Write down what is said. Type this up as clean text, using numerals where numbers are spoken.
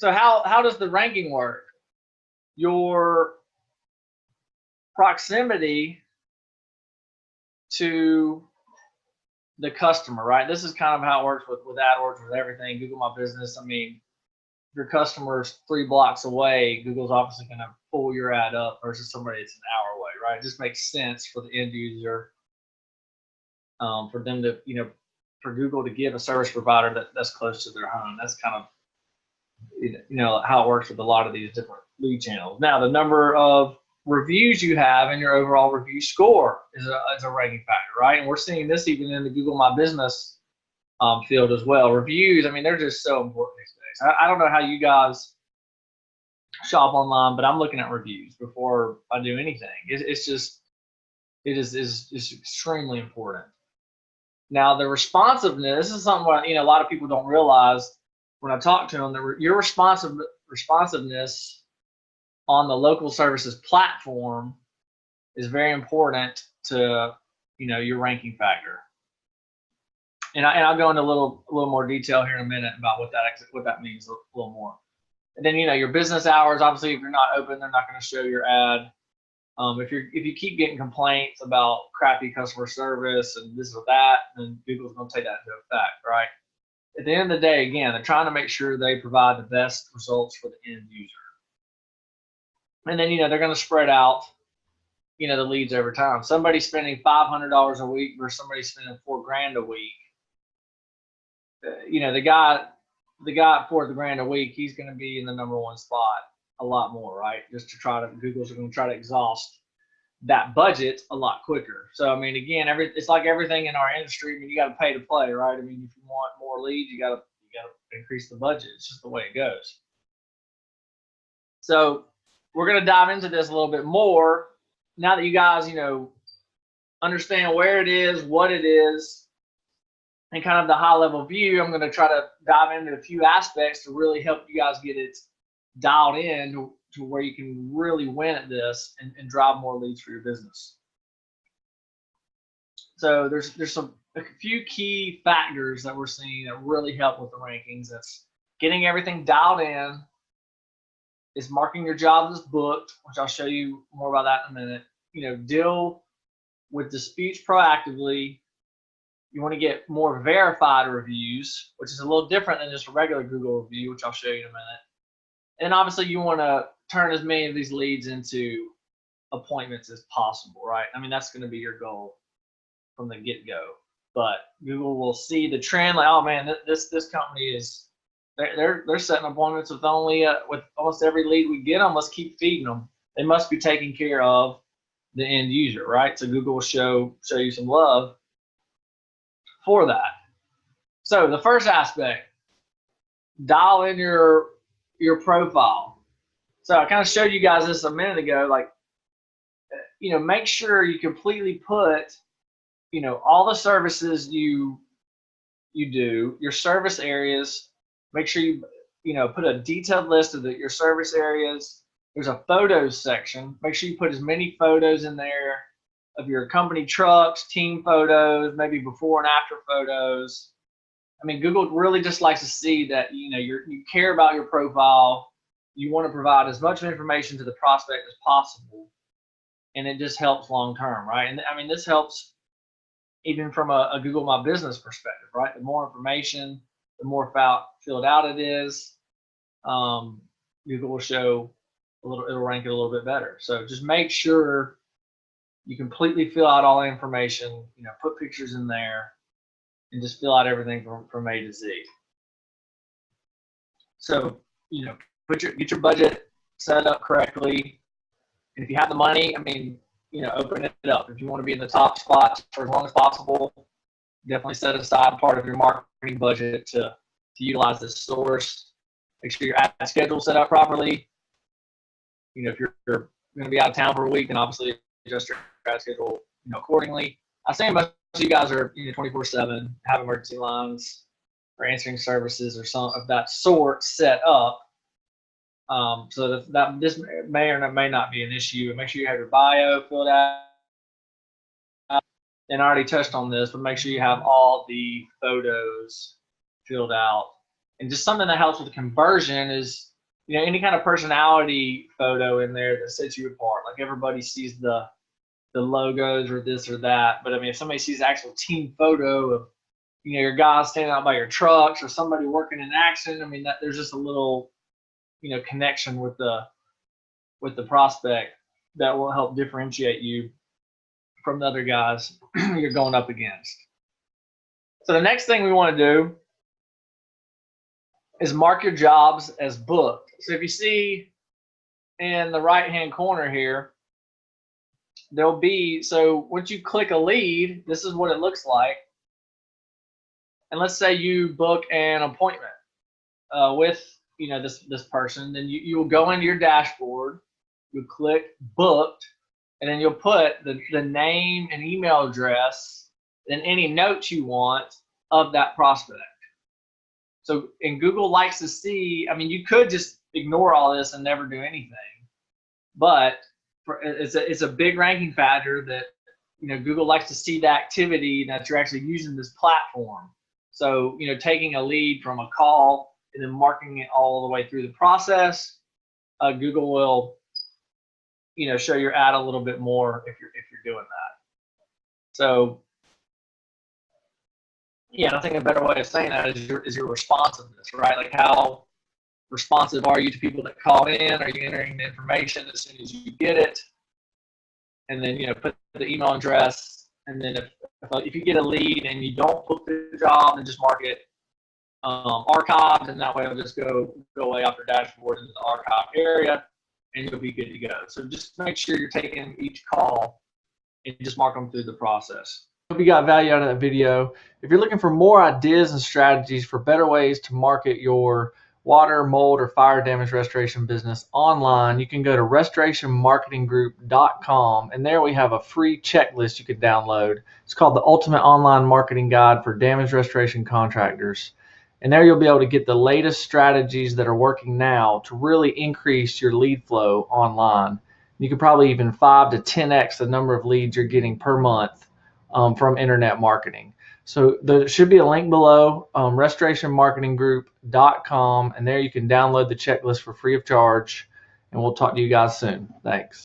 So how does the ranking work? Your proximity to the customer, right? This is kind of how it works with AdWords, with everything. Google My Business. I mean, if your customer's 3 blocks away, Google's obviously going to pull your ad up versus somebody that's an hour away, right? It just makes sense for the end user, for them to, for Google to give a service provider that's close to their home. That's kind of, how it works with a lot of these different lead channels. Now, the number of reviews you have and your overall review score is a ranking factor, right? And we're seeing this even in the Google My Business field as well. Reviews, I mean, they're just so important these days. I don't know how you guys shop online, but I'm looking at reviews before I do anything. It is extremely important. Now, the responsiveness, this is something a lot of people don't realize when I talk to them. Your responsiveness on the local services platform is very important to your ranking factor. And I'll go into a little more detail here in a minute about what that means a little more. And then your business hours. Obviously, if you're not open, they're not going to show your ad. If you keep getting complaints about crappy customer service and this or that, then Google's going to take that into effect, right? At the end of the day, again, they're trying to make sure they provide the best results for the end user. And then they're going to spread out the leads over time. Somebody spending $500 a week versus somebody spending $4,000 a week. The guy at $4,000 a week, he's going to be in the #1 spot a lot more, right? Google's going to try to exhaust that budget a lot quicker. So I mean, again, it's like everything in our industry. I mean, you got to pay to play, right? I mean, if you want more leads, you got to increase the budget. It's just the way it goes. So we're going to dive into this a little bit more now that you guys, understand where it is, what it is, and kind of the high-level view. I'm going to try to dive into a few aspects to really help you guys get it dialed in to where you can really win at this and drive more leads for your business. So there's a few key factors that we're seeing that really help with the rankings. That's getting everything dialed in. Is marking your jobs as booked, which I'll show you more about that in a minute. Deal with disputes proactively. You want to get more verified reviews, which is a little different than just a regular Google review, which I'll show you in a minute. And obviously, you want to turn as many of these leads into appointments as possible, right? I mean, that's going to be your goal from the get-go. But Google will see the trend, like, oh man, this company is they're setting appointments with with almost every lead we get them. Let's keep feeding them. They must be taking care of the end user, right? So Google will show you some love for that. So the first aspect, dial in your profile. So I kind of showed you guys this a minute ago. Like, make sure you completely put, all the services you do, your service areas. Make sure you put a detailed list of your service areas. There's a photos section. Make sure you put as many photos in there of your company trucks, team photos, maybe before and after photos. I mean, Google really just likes to see that you care about your profile. You want to provide as much information to the prospect as possible, and it just helps long term, right? And I mean, this helps even from a Google My Business perspective, right? The more information, the more filled out it is, Google will show it'll rank it a little bit better. So just make sure you completely fill out all the information, put pictures in there, and just fill out everything from A to Z. So, get your budget set up correctly. And if you have the money, I mean, open it up. If you want to be in the top spots for as long as possible, definitely set aside part of your marketing budget to utilize this source. Make sure your ad schedule set up properly. If you're going to be out of town for a week, then obviously adjust your ad schedule, accordingly. I say most of you guys are 24/7, have emergency lines or answering services or some of that sort set up, so that this may or may not be an issue. Make sure you have your bio filled out. And I already touched on this, but make sure you have all the photos filled out. And just something that helps with the conversion is any kind of personality photo in there that sets you apart. Like everybody sees the logos or this or that, but I mean, if somebody sees the actual team photo of your guys standing out by your trucks or somebody working in action, I mean, that there's just a little connection with the prospect that will help differentiate you from the other guys you're going up against. So the next thing we want to do is mark your jobs as booked. So if you see in the right hand corner here, there'll be, so once you click a lead, this is what it looks like. And let's say you book an appointment with this person, then you will go into your dashboard, you'll click booked, and then you'll put the name and email address and any notes you want of that prospect. So, and Google likes to see, I mean, you could just ignore all this and never do anything, but it's a big ranking factor that, Google likes to see the activity that you're actually using this platform. So, taking a lead from a call and then marking it all the way through the process, Google will, show your ad a little bit more if you're doing that. So, yeah, I think a better way of saying that is your responsiveness, right? Like, how responsive are you to people that call in? Are you entering the information as soon as you get it? And then, put the email address. And then if you get a lead and you don't book the job, then just mark it archived, and that way it'll just go away off your dashboard into the archive area, and you'll be good to go. So just make sure you're taking each call and just mark them through the process. Hope you got value out of that video. If you're looking for more ideas and strategies for better ways to market your water, mold, or fire damage restoration business online, you can go to restorationmarketinggroup.com, and there we have a free checklist you can download. It's called the Ultimate Online Marketing Guide for Damage Restoration Contractors. And there you'll be able to get the latest strategies that are working now to really increase your lead flow online. You could probably even 5 to 10x the number of leads you're getting per month from internet marketing. So there should be a link below, restorationmarketinggroup.com, and there you can download the checklist for free of charge, and we'll talk to you guys soon. Thanks.